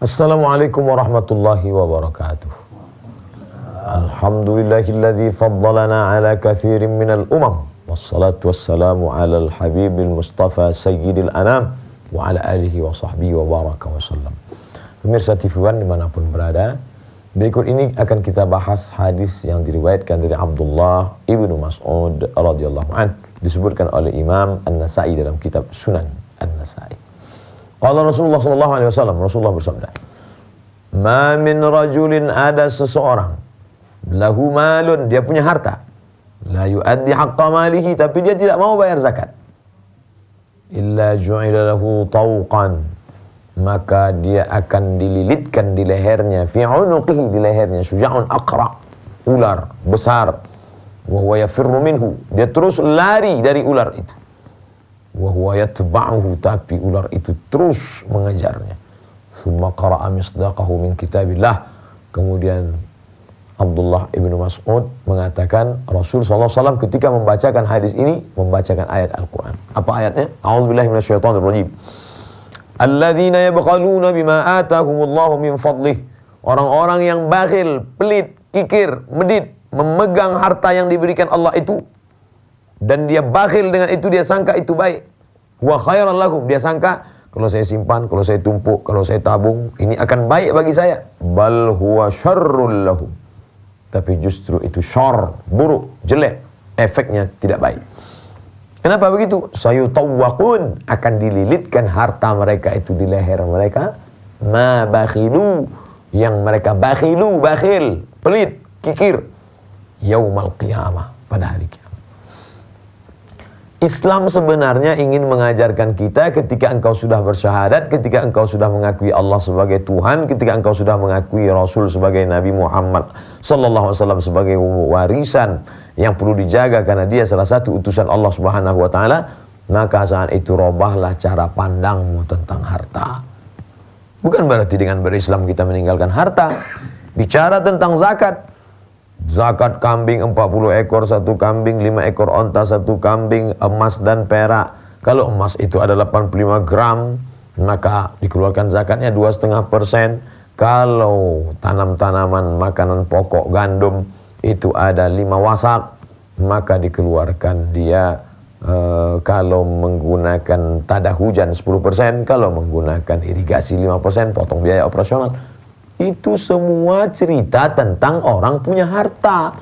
Assalamualaikum warahmatullahi wabarakatuh. Alhamdulillahilladzi faddalana ala katsirin minal umam. Wassalatu wassalamu ala al-habibil mustafa sayyidil anam wa ala alihi wa sahbihi wa baraka wa sallam. Pemirsa TV One dimanapun berada, berikut ini akan kita bahas hadis yang diriwayatkan dari Abdullah ibnu Mas'ud radhiyallahu anhu, disebutkan oleh Imam An-Nasa'i dalam kitab Sunan An-Nasa'i. Qala Rasulullah sallallahu alaihi wasallam, Rasulullah bersabda, "Ma min rajulin, ada seseorang, lahu malun, dia punya harta, la yuaddi haqqa malihi, tapi dia tidak mau bayar zakat. Illa ju'ila lahu tawqan, maka dia akan dililitkan di lehernya, fi unuqihi, di lehernya, syuja'un aqra, ular besar, wa huwa yafirru minhu, dia terus lari dari ular itu. Wa huwa yatba'uhu, tapi ular itu terus mengejarnya. Tsumma qara'a misdaqahu min kitabillah." Kemudian Abdullah ibnu Mas'ud mengatakan, Rasul SAW ketika membacakan hadis ini, membacakan ayat Al-Quran. Apa ayatnya? A'udzubillahi minasyaitonirrajim. Alladzina yabkhaluna bima atahumullahu min fadlih. Orang-orang yang bakhil, pelit, kikir, medit, memegang harta yang diberikan Allah itu, dan dia bakhil dengan itu, dia sangka itu baik. Wa khairan lahum, dia sangka kalau saya simpan, kalau saya tumpuk, kalau saya tabung, ini akan baik bagi saya. Bal huwa syarrul lahum, tapi justru itu syarr, buruk, jelek, efeknya tidak baik. Kenapa begitu? Sayutawwaqun, akan dililitkan harta mereka itu di leher mereka. Ma bakhilu, yang mereka bakhilu, bakhil, pelit, kikir, yaumal qiyamah, pada hari kiamat. Islam sebenarnya ingin mengajarkan kita ketika engkau sudah bersyahadat, ketika engkau sudah mengakui Allah sebagai Tuhan, ketika engkau sudah mengakui Rasul sebagai Nabi Muhammad sallallahu alaihi wasallam sebagai warisan yang perlu dijaga karena dia salah satu utusan Allah Subhanahu wa taala, maka saat itu robahlah cara pandangmu tentang harta. Bukan berarti dengan berislam kita meninggalkan harta. Bicara tentang zakat. Zakat kambing 40 ekor satu kambing, 5 ekor onta satu kambing, emas dan perak. Kalau emas itu ada 85 gram, maka dikeluarkan zakatnya 2,5%. Kalau tanam-tanaman makanan pokok gandum itu ada 5 wasak, maka dikeluarkan dia kalau menggunakan tada hujan 10%, kalau menggunakan irigasi 5%, potong biaya operasional. Itu semua cerita tentang orang punya harta.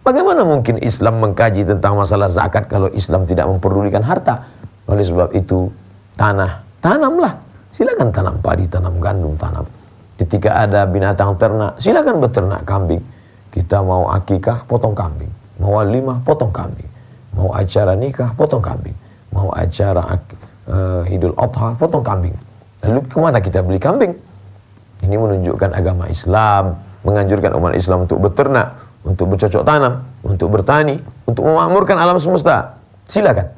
Bagaimana mungkin Islam mengkaji tentang masalah zakat kalau Islam tidak memperdulikan harta? Oleh sebab itu, tanah, tanamlah. Silakan tanam padi, tanam gandum, tanam. Ketika ada binatang ternak, silakan beternak kambing. Kita mau akikah, potong kambing. Mau walimah, potong kambing. Mau acara nikah, potong kambing. Mau acara Idul Adha, potong kambing. Lalu kemana kita beli kambing? Ini menunjukkan agama Islam menganjurkan umat Islam untuk beternak, untuk bercocok tanam, untuk bertani, untuk memakmurkan alam semesta. Silakan.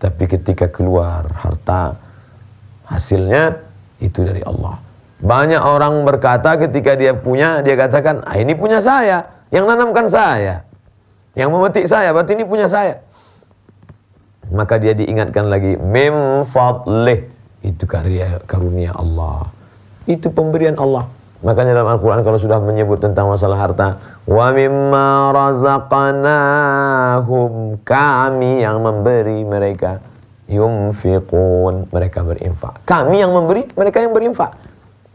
Tapi ketika keluar harta, hasilnya itu dari Allah. Banyak orang berkata ketika dia punya, dia katakan, ini punya saya, yang nanamkan saya, yang memetik saya, berarti ini punya saya. Maka dia diingatkan lagi, min fadlih, itu karunia Allah. Itu pemberian Allah. Makanya dalam Al-Quran kalau sudah menyebut tentang masalah harta, wa mimma razaqnahum, kami yang memberi mereka, yunfiqun, mereka berinfak. Kami yang memberi, mereka yang berinfak.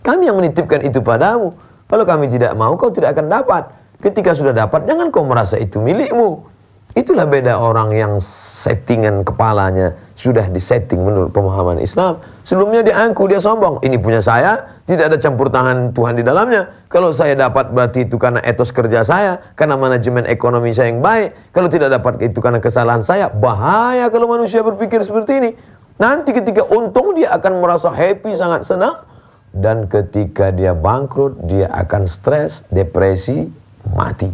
Kami yang menitipkan itu padamu. Kalau kami tidak mau, kau tidak akan dapat. Ketika sudah dapat, jangan kau merasa itu milikmu. Itulah beda orang yang settingan kepalanya sudah disetting menurut pemahaman Islam. Sebelumnya dia angku, dia sombong. Ini punya saya, tidak ada campur tangan Tuhan di dalamnya. Kalau saya dapat berarti itu karena etos kerja saya, karena manajemen ekonomi saya yang baik. Kalau tidak dapat itu karena kesalahan saya. Bahaya kalau manusia berpikir seperti ini. Nanti ketika untung dia akan merasa happy, sangat senang. Dan ketika dia bangkrut, dia akan stres, depresi, mati.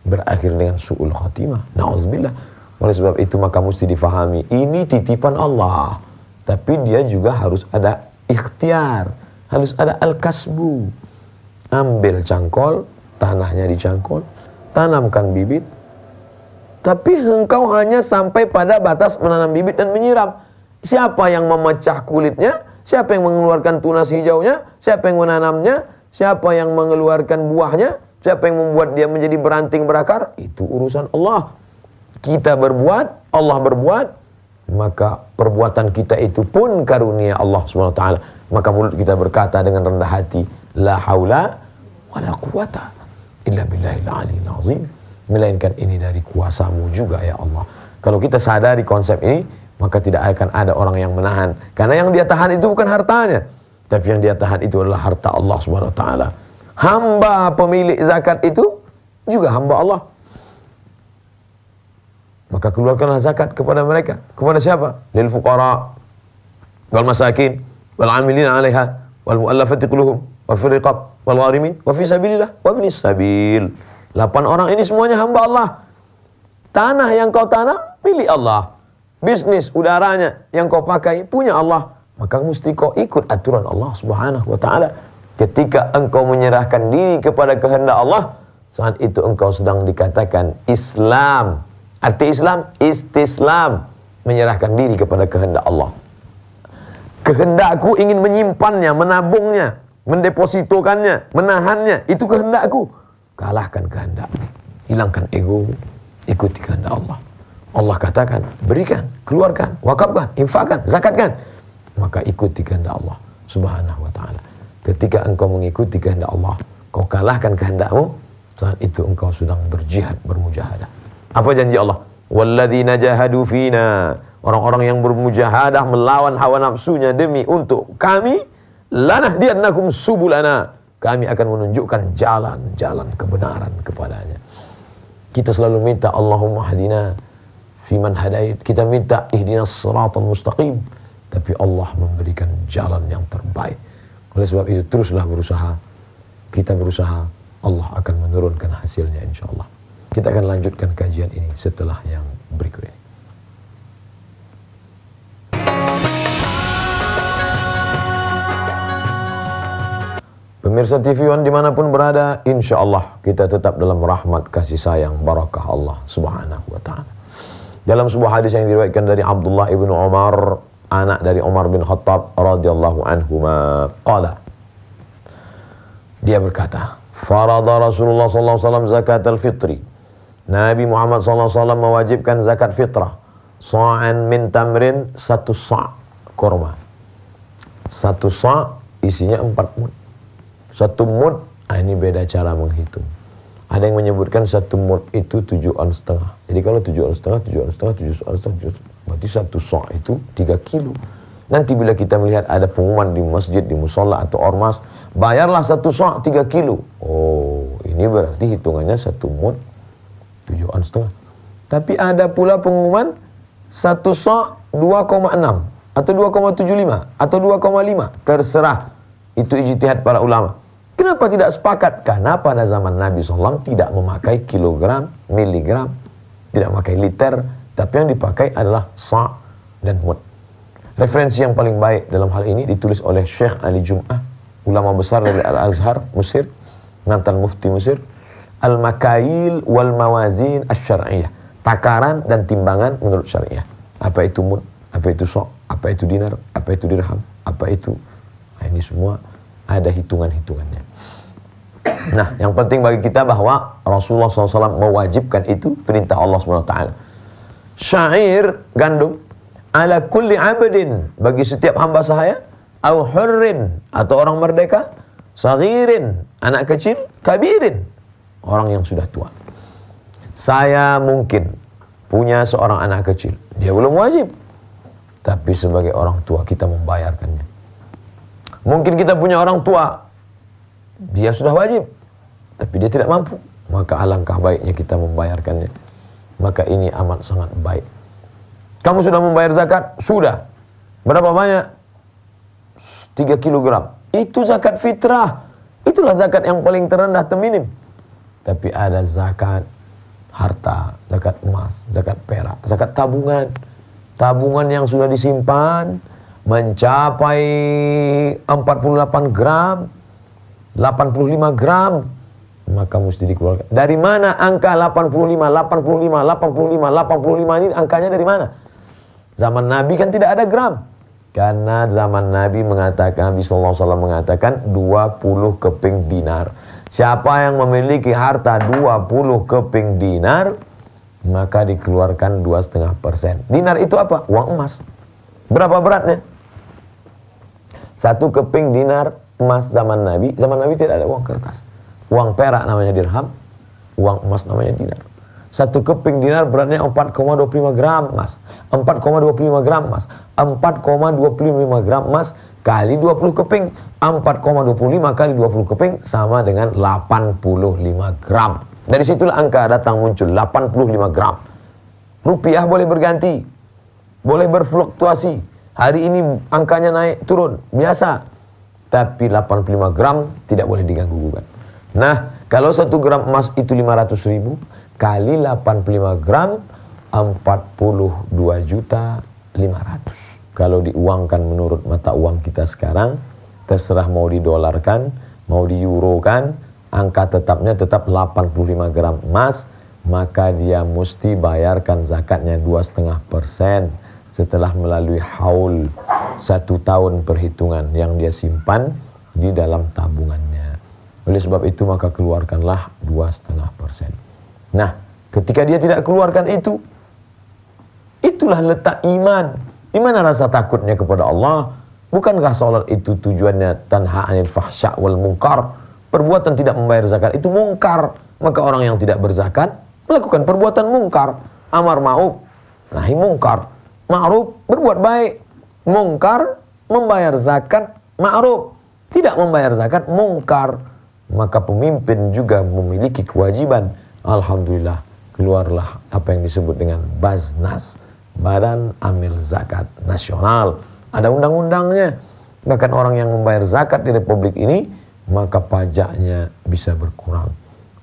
Berakhir dengan su'ul khatimah. Na'udzubillah. Oleh sebab itu maka mesti difahami, ini titipan Allah. Tapi dia juga harus ada ikhtiar, harus ada al-kasbu. Ambil cangkol, tanahnya dicangkol, tanamkan bibit. Tapi engkau hanya sampai pada batas menanam bibit dan menyiram. Siapa yang memecah kulitnya? Siapa yang mengeluarkan tunas hijaunya? Siapa yang menanamnya? Siapa yang mengeluarkan buahnya? Siapa yang membuat dia menjadi beranting berakar? Itu urusan Allah. Kita berbuat, Allah berbuat, maka perbuatan kita itu pun karunia Allah SWT. Maka mulut kita berkata dengan rendah hati, la haula wa la quwata illa billahil aliyil azim. Melainkan ini dari kuasamu juga ya Allah. Kalau kita sadari konsep ini, maka tidak akan ada orang yang menahan. Karena yang dia tahan itu bukan hartanya, tapi yang dia tahan itu adalah harta Allah SWT. Hamba pemilik zakat itu juga hamba Allah. Maka keluarkanlah zakat kepada mereka. Kepada siapa? Lil fuqara wal masakin wal amilina 'alaiha wal mu'allafati qulubuhum wa fi riqab wal gharimin wa fi sabilillah wa ibnis sabil. 8 orang ini semuanya hamba Allah. Tanah yang kau tanam milik Allah. Bisnis udaranya yang kau pakai punya Allah. Maka mesti kau ikut aturan Allah Subhanahu wa taala. Ketika engkau menyerahkan diri kepada kehendak Allah, saat itu engkau sedang dikatakan Islam. Arti Islam, istislam, menyerahkan diri kepada kehendak Allah. Kehendakku ingin menyimpannya, menabungnya, mendepositokannya, menahannya, itu kehendakku. Kalahkan kehendak, hilangkan ego, ikuti kehendak Allah. Allah katakan, berikan, keluarkan, wakafkan, infakkan, zakatkan. Maka ikuti kehendak Allah Subhanahu wa ta'ala. Ketika engkau mengikuti kehendak Allah, kau kalahkan kehendakmu, saat itu engkau sedang berjihad, bermujahadah. Apa janji Allah? Walladzina jahadu fina. Orang-orang yang bermujahadah melawan hawa nafsunya demi untuk kami, lanahdiyannakum subulana. Kami akan menunjukkan jalan-jalan kebenaran kepadanya. Kita selalu minta Allahumma hadina fiman hadait. Kita minta ihdinas siratal mustaqim. Tapi Allah memberikan jalan yang terbaik. Oleh sebab itu teruslah berusaha. Kita berusaha, Allah akan menurunkan hasilnya insyaallah. Kita akan lanjutkan kajian ini setelah yang berikut ini. Pemirsa TV One dimanapun berada, insya Allah kita tetap dalam rahmat kasih sayang barakah Allah Subhanahu wa ta'ala. Dalam sebuah hadis yang diriwayatkan dari Abdullah ibnu Umar, anak dari Umar bin Khattab radhiyallahu anhuma, qala, dia berkata, farada Rasulullah sallallahu alaihi wasallam zakat al-fitri. Nabi Muhammad sallallahu alaihi wasallam mewajibkan zakat fitrah. Sa'an min tamrin, 1 sa' korma. 1 sa' isinya 4 mud. 1 mud, ini beda cara menghitung. Ada yang menyebutkan 1 mud itu 7 ons setengah. Jadi kalau 7 ons setengah, 7 ons setengah, 7 ons setengah, berarti 1 sa' itu 3 kilo. Nanti bila kita melihat ada pengumuman di masjid, di musola atau ormas, bayarlah 1 sa' 3 kilo. Oh, ini berarti hitungannya 1 mud 7 ons setengah. Tapi ada pula pengumuman 1 sa' 2,6 atau 2,75 atau 2,5. Terserah. Itu ijtihad para ulama. Kenapa tidak sepakat? Karena pada zaman Nabi SAW tidak memakai kilogram, miligram, tidak memakai liter, tapi yang dipakai adalah sa' dan mud. Referensi yang paling baik dalam hal ini ditulis oleh Syekh Ali Jum'ah, ulama besar dari Al-Azhar, Mesir, mantan mufti Mesir. Al-Makail wal Mawazin asy-syar'iyyah. Takaran dan timbangan menurut syariah. Apa itu mud, apa itu sa', apa itu dinar, apa itu dirham, apa itu. Nah, ini semua ada hitungan-hitungannya. Nah, yang penting bagi kita bahwa Rasulullah SAW mewajibkan itu, perintah Allah SWT. Syair, gandum, ala kulli abdin, bagi setiap hamba sahaya, au hurrin, atau orang merdeka, saghirin, anak kecil, kabirin, orang yang sudah tua. Saya mungkin punya seorang anak kecil, dia belum wajib, tapi sebagai orang tua kita membayarkannya. Mungkin kita punya orang tua, dia sudah wajib, tapi dia tidak mampu, maka alangkah baiknya kita membayarkannya. Maka ini amat sangat baik. Kamu sudah membayar zakat? Sudah. Berapa banyak? 3 kilogram. Itu zakat fitrah. Itulah zakat yang paling terendah, terminim. Tapi ada zakat harta, zakat emas, zakat perak, zakat tabungan. Tabungan yang sudah disimpan mencapai 48 gram, 85 gram, maka mesti dikeluarkan. Dari mana angka 85, 85, 85, 85 ini angkanya dari mana? Zaman Nabi kan tidak ada gram. Karena zaman Nabi mengatakan, Nabi SAW mengatakan 20 keping dinar. Siapa yang memiliki harta 20 keping dinar, maka dikeluarkan 2,5%. Dinar itu apa? Uang emas. Berapa beratnya? 1 keping dinar emas zaman Nabi tidak ada uang kertas. Uang perak namanya dirham, uang emas namanya dinar. 1 keping dinar beratnya 4,25 gram emas. 4,25 gram emas. 4,25 gram emas kali 20 keping. 4,25 kali 20 keping sama dengan 85 gram. Dari situlah angka datang muncul 85 gram. Rupiah boleh berganti, boleh berfluktuasi. Hari ini angkanya naik turun, biasa. Tapi 85 gram tidak boleh diganggu-gugat. Nah, kalau 1 gram emas itu 500.000 kali 85 gram 42.500.000. Kalau diuangkan menurut mata uang kita sekarang, terserah mau didolarkan, mau dieurokan, angka tetapnya tetap 85 gram emas, maka dia mesti bayarkan zakatnya 2,5% setelah melalui haul 1 tahun perhitungan yang dia simpan di dalam tabungannya. Oleh sebab itu maka keluarkanlah 2,5%. Nah, ketika dia tidak keluarkan itu, itulah letak iman. Di mana rasa takutnya kepada Allah? Bukankah salat itu tujuannya tanha 'anil fahsya' wal munkar? Perbuatan tidak membayar zakat itu mungkar. Maka orang yang tidak berzakat melakukan perbuatan mungkar. Amar ma'ruf, nahi mungkar. Ma'ruf, berbuat baik. Mungkar, membayar zakat. Ma'ruf, tidak membayar zakat, mungkar. Maka pemimpin juga memiliki kewajiban. Alhamdulillah, keluarlah apa yang disebut dengan Baznas, Badan Amil Zakat Nasional. Ada undang-undangnya. Bahkan orang yang membayar zakat di Republik ini, maka pajaknya bisa berkurang.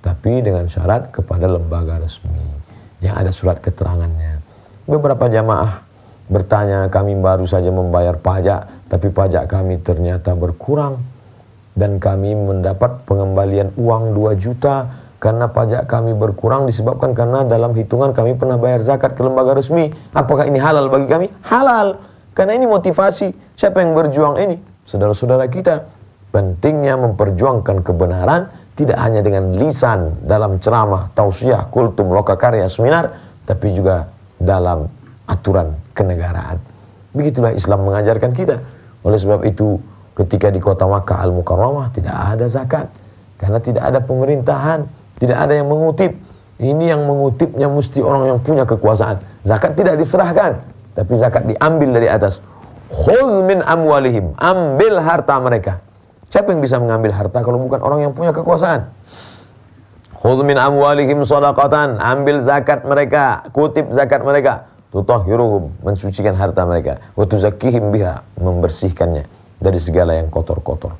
Tapi dengan syarat kepada lembaga resmi yang ada surat keterangannya. Beberapa jamaah bertanya, kami baru saja membayar pajak, tapi pajak kami ternyata berkurang. Dan kami mendapat pengembalian uang 2 juta karena pajak kami berkurang disebabkan karena dalam hitungan kami pernah bayar zakat ke lembaga resmi. Apakah ini halal bagi kami? Halal. Karena ini motivasi. Siapa yang berjuang ini? Saudara-saudara kita. Pentingnya memperjuangkan kebenaran tidak hanya dengan lisan dalam ceramah, tausiah, kultum, lokakarya, seminar, tapi juga dalam aturan kenegaraan. Begitulah Islam mengajarkan kita. Oleh sebab itu, ketika di kota Makkah Al-Mukarramah tidak ada zakat. Karena tidak ada pemerintahan, tidak ada yang mengutip. Ini yang mengutipnya mesti orang yang punya kekuasaan. Zakat tidak diserahkan, tapi zakat diambil dari atas. Khudh min amwalihim, ambil harta mereka. Siapa yang bisa mengambil harta kalau bukan orang yang punya kekuasaan? Khudh min amwalihim shadaqatan, ambil zakat mereka, kutip zakat mereka. Tutahhiruhum, mensucikan harta mereka. Wa tuzakkihim biha, membersihkannya dari segala yang kotor-kotor.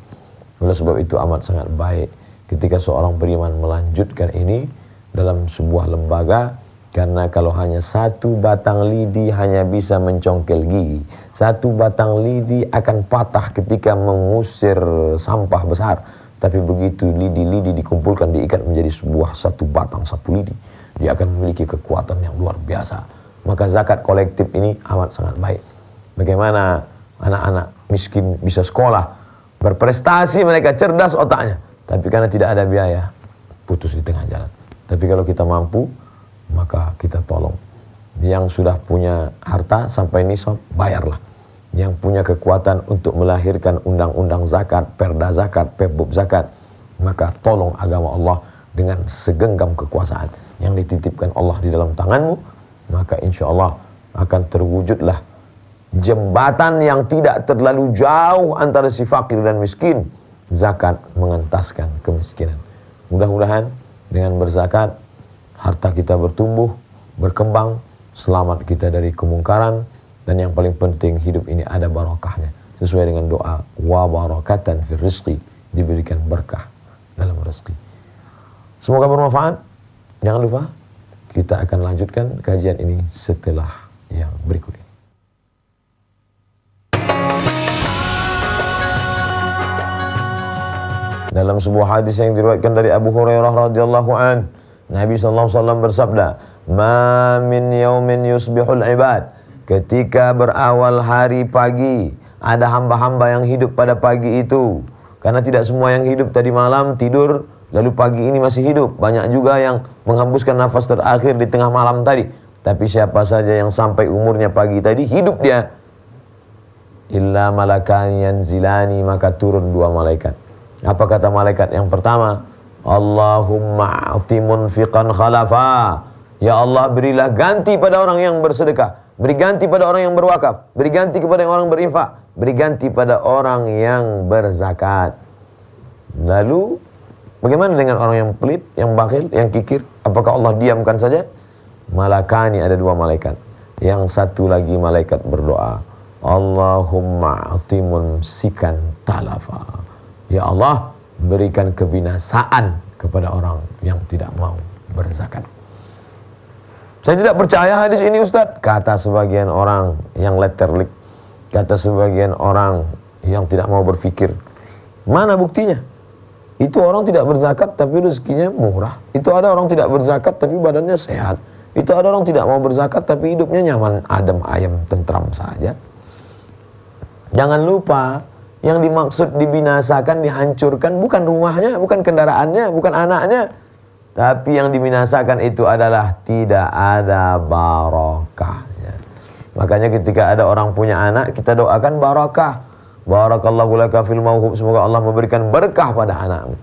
Oleh sebab itu amat sangat baik ketika seorang beriman melanjutkan ini dalam sebuah lembaga, karena kalau hanya 1 batang lidi hanya bisa mencongkel gigi. 1 batang lidi akan patah ketika mengusir sampah besar. Tapi begitu lidi-lidi dikumpulkan, diikat menjadi sebuah 1 batang, 1 lidi, dia akan memiliki kekuatan yang luar biasa. Maka zakat kolektif ini amat sangat baik. Bagaimana anak-anak miskin bisa sekolah, berprestasi, mereka cerdas otaknya, tapi karena tidak ada biaya, putus di tengah jalan. Tapi kalau kita mampu, maka kita tolong. Yang sudah punya harta sampai nisab, bayarlah. Yang punya kekuatan untuk melahirkan undang-undang zakat, perda zakat, perbub zakat, maka tolong agama Allah dengan segenggam kekuasaan yang dititipkan Allah di dalam tanganmu. Maka insya Allah akan terwujudlah jembatan yang tidak terlalu jauh antara si fakir dan miskin. Zakat mengentaskan kemiskinan. Mudah-mudahan dengan berzakat, harta kita bertumbuh, berkembang, selamat kita dari kemungkaran, dan yang paling penting hidup ini ada barokahnya. Sesuai dengan doa, wa barakatan fir rizqi, diberikan berkah dalam rezeki. Semoga bermanfaat. Jangan lupa, kita akan lanjutkan kajian ini setelah yang berikut ini. Dalam sebuah hadis yang diriwayatkan dari Abu Hurairah radhiyallahu an, Nabi sallallahu alaihi wasallam bersabda, "Ma min yaumin yusbihul ibad Ketika berawal hari pagi, ada hamba-hamba yang hidup pada pagi itu. Karena tidak semua yang hidup tadi malam tidur, lalu pagi ini masih hidup. Banyak juga yang menghembuskan nafas terakhir di tengah malam tadi. Tapi siapa saja yang sampai umurnya pagi tadi, hidup dia. Illa malakani yanzilani, maka turun dua malaikat. Apa kata malaikat yang pertama? Allahumma a'ti munfiqan khalafa. Ya Allah, berilah ganti pada orang yang bersedekah, beri ganti pada orang yang berwakaf, beri ganti kepada orang berinfak, beri ganti pada orang yang berzakat. Lalu bagaimana dengan orang yang pelit, yang bakhil, yang kikir? Apakah Allah diamkan saja? Malakani, ada dua malaikat. Yang satu lagi malaikat berdoa, Allahumma a'ti mumsikan talafa. Ya Allah, berikan kebinasaan kepada orang yang tidak mau berzakat. Saya tidak percaya hadis ini, Ustaz, kata sebagian orang yang letterlik, kata sebagian orang yang tidak mau berpikir. Mana buktinya? Itu orang tidak berzakat tapi rezekinya murah. Itu ada orang tidak berzakat tapi badannya sehat. Itu ada orang tidak mau berzakat tapi hidupnya nyaman, adem, ayem, tentram saja. Jangan lupa, yang dimaksud dibinasakan, dihancurkan bukan rumahnya, bukan kendaraannya, bukan anaknya. Tapi yang dibinasakan itu adalah tidak ada barakahnya. Makanya ketika ada orang punya anak, kita doakan barakah. Barakallahu laka fil mauhub, semoga Allah memberikan berkah pada anakmu.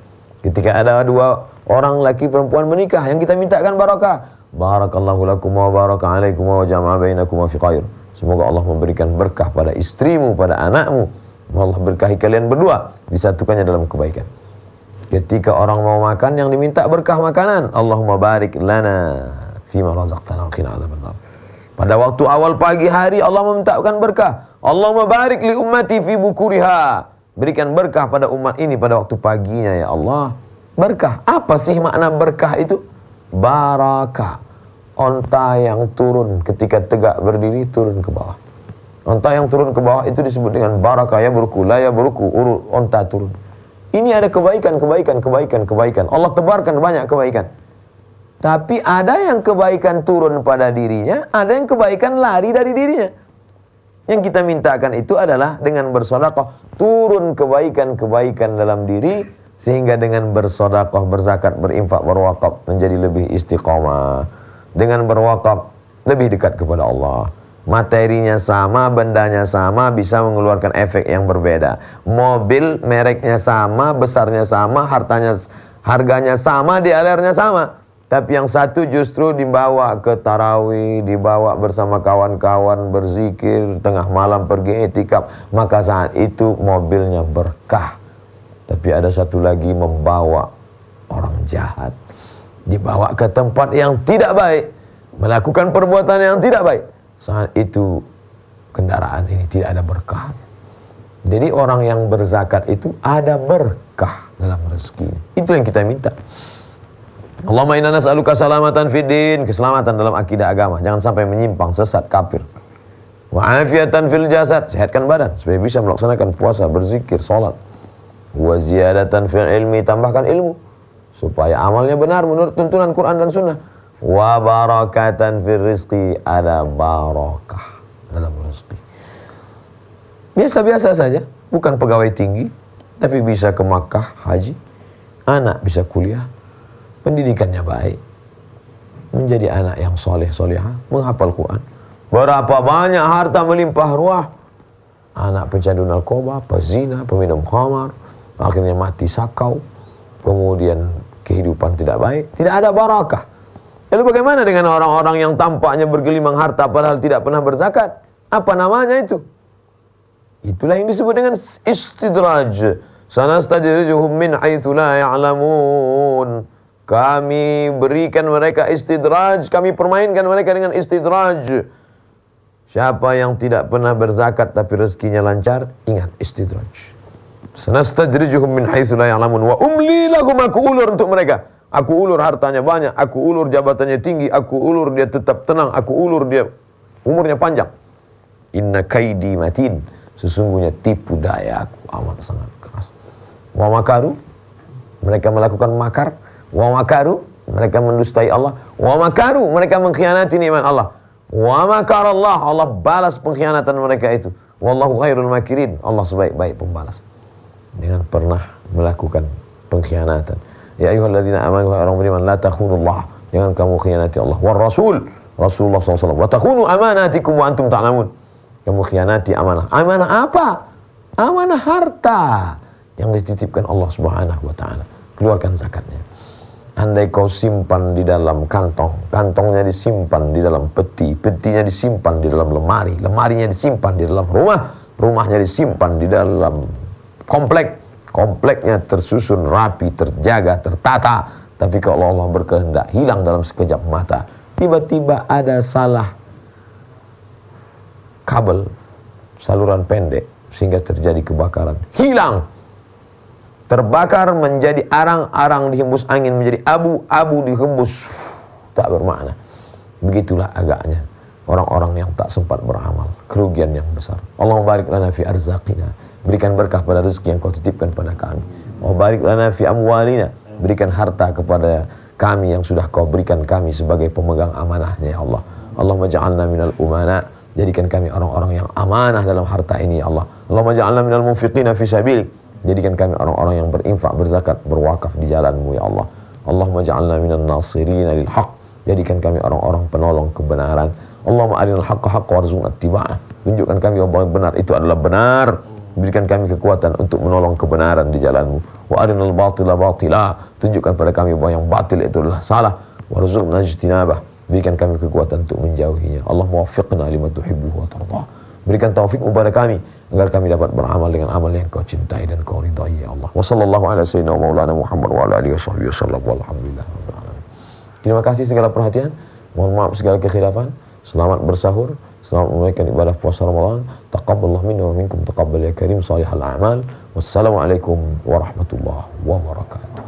Ketika ada dua orang laki perempuan menikah, yang kita mintakan barakah. Barakallahu lakum wa baraka alaikum wa jama'a bainakum fi khair. Semoga Allah memberikan berkah pada istrimu, pada anakmu. Allah berkahi kalian berdua, disatukannya dalam kebaikan. Ketika orang mau makan, yang diminta berkah makanan, Allahumma barik lana fima razaqtana wa qina adzabannar. Pada waktu awal pagi hari Allah memintakan berkah. Allahumma barik li ummati fi bukuriha. Berikan berkah pada umat ini pada waktu paginya ya Allah. Berkah. Apa sih makna berkah itu? Barakah. Onta yang turun ketika tegak berdiri turun ke bawah. Onta yang turun ke bawah itu disebut dengan barakah, ya burku, la ya burku, urut onta turun. Ini ada kebaikan. Allah tebarkan banyak kebaikan. Tapi ada yang kebaikan turun pada dirinya, ada yang kebaikan lari dari dirinya. Yang kita mintakan itu adalah dengan bersedekah, turun kebaikan dalam diri, sehingga dengan bersedekah, berzakat, berinfak, berwakaf menjadi lebih istiqamah. Dengan berwakaf lebih dekat kepada Allah. Materinya sama, bendanya sama, bisa mengeluarkan efek yang berbeda. Mobil mereknya sama, besarnya sama, harganya sama, dialernya sama. Tapi yang satu justru dibawa ke tarawih, dibawa bersama kawan-kawan berzikir, tengah malam pergi i'tikaf, maka saat itu mobilnya berkah. Tapi ada satu lagi membawa orang jahat, dibawa ke tempat yang tidak baik, melakukan perbuatan yang tidak baik. Saat itu kendaraan ini tidak ada berkah. Jadi orang yang berzakat itu ada berkah dalam rezeki. Itu yang kita minta. Allahumma inna nas'aluka salamatan fid din, keselamatan dalam akidah agama, jangan sampai menyimpang, sesat, kafir. Wa afiatan fil jasad, sehatkan badan supaya bisa melaksanakan puasa, berzikir, salat. Wa ziyadatan fil ilmi, tambahkan ilmu supaya amalnya benar menurut tuntunan Quran dan Sunnah. Wa barakatan fil rizqi, ada barakah dalam rezeki. Biasa-biasa saja, bukan pegawai tinggi, tapi bisa ke Makkah haji, anak bisa kuliah, pendidikannya baik, menjadi anak yang soleh solehah, menghafal Quran. Berapa banyak harta melimpah ruah, anak pecandu narkoba, pezina, peminum khamar, akhirnya mati sakau, kemudian kehidupan tidak baik, tidak ada barakah. Lalu bagaimana dengan orang-orang yang tampaknya bergelimang harta padahal tidak pernah berzakat? Apa namanya itu? Itulah yang disebut dengan istidraj. Sanastadrijuhum min haitsu la ya'lamun. Kami berikan mereka istidraj, kami permainkan mereka dengan istidraj. Siapa yang tidak pernah berzakat tapi rezekinya lancar, ingat istidraj. Sanastadrijuhum min haitsu la ya'lamun wa umli lahum, aku ulur untuk mereka. Aku ulur hartanya banyak, aku ulur jabatannya tinggi, aku ulur dia tetap tenang, aku ulur dia umurnya panjang. Inna kaidi matin, sesungguhnya tipu daya aku amat sangat keras. Wa makaru, mereka melakukan makar. Wa makaru, mereka mendustai Allah. Wa makaru, mereka mengkhianati nikmat Allah. Wa makarallah, Allah balas pengkhianatan mereka itu. Wallahu khairul makirin, Allah sebaik-baik pembalas. Jangan pernah melakukan pengkhianatan. Ya ayyuhalladzina amanu, orang beriman, la takhunullah, jangan kamu khianati Allah. War rasul, Rasulullah SAW, wa takhunu amanatikum wa antum ta'lamun. Kamu khianati amanah. Amanah apa? Amanah harta yang dititipkan Allah Subhanahu wa taala. Keluarkan zakatnya. Andai kau simpan di dalam kantong, kantongnya disimpan di dalam peti, petinya disimpan di dalam lemari, lemarinya disimpan di dalam rumah, rumahnya disimpan di dalam komplek, kompleknya tersusun rapi, terjaga, tertata. Tapi kalau Allah berkehendak hilang dalam sekejap mata, tiba-tiba ada salah kabel, saluran pendek, sehingga terjadi kebakaran, hilang, terbakar menjadi arang-arang, dihembus angin menjadi abu-abu, dihembus, tak bermakna. Begitulah agaknya orang-orang yang tak sempat beramal, kerugian yang besar. Allahumma barik lana fi arzaqina, berikan berkah pada rezeki yang kau titipkan pada kami. Allahumma barik lana fi amwalina, berikan harta kepada kami yang sudah kau berikan kami sebagai pemegang amanahnya ya Allah. Allahumma ja'alna minal umana, jadikan kami orang-orang yang amanah dalam harta ini ya Allah. Allahumma ja'alna minal munfiqina fi sabilik, jadikan kami orang-orang yang berinfak, berzakat, berwakaf di jalanmu ya Allah. Allahumma ja'alna minan nasirina lil haq, jadikan kami orang-orang penolong kebenaran. Allahumma arinal haqqa haqqa warzuqna ittiba'ah, tunjukkan kami bahwa benar itu adalah benar, berikan kami kekuatan untuk menolong kebenaran di jalanmu. Wa arinal batila batila, tunjukkan pada kami bahwa yang batil itu adalah salah. Warzuqna ijtinabah, berikan kami kekuatan untuk menjauhinya. Allahumma waffiqna lima tuhibbu wa tardah, berikan taufikmu pada kami agar kami dapat beramal dengan amal yang kau cintai dan kau ridai ya Allah. Wa sallallahu ala sayyidina maulana Muhammad wa ala alihi washabbihi wasallam walhamdulillah rabbil alamin. Terima kasih segala perhatian, mohon maaf segala kekhilafan. Selamat bersahur, selamat menunaikan ibadah puasa Ramadan. Taqabbalallahu minna wa minkum taqabbal ya karim salihal a'mal. Wassalamualaikum warahmatullahi wabarakatuh.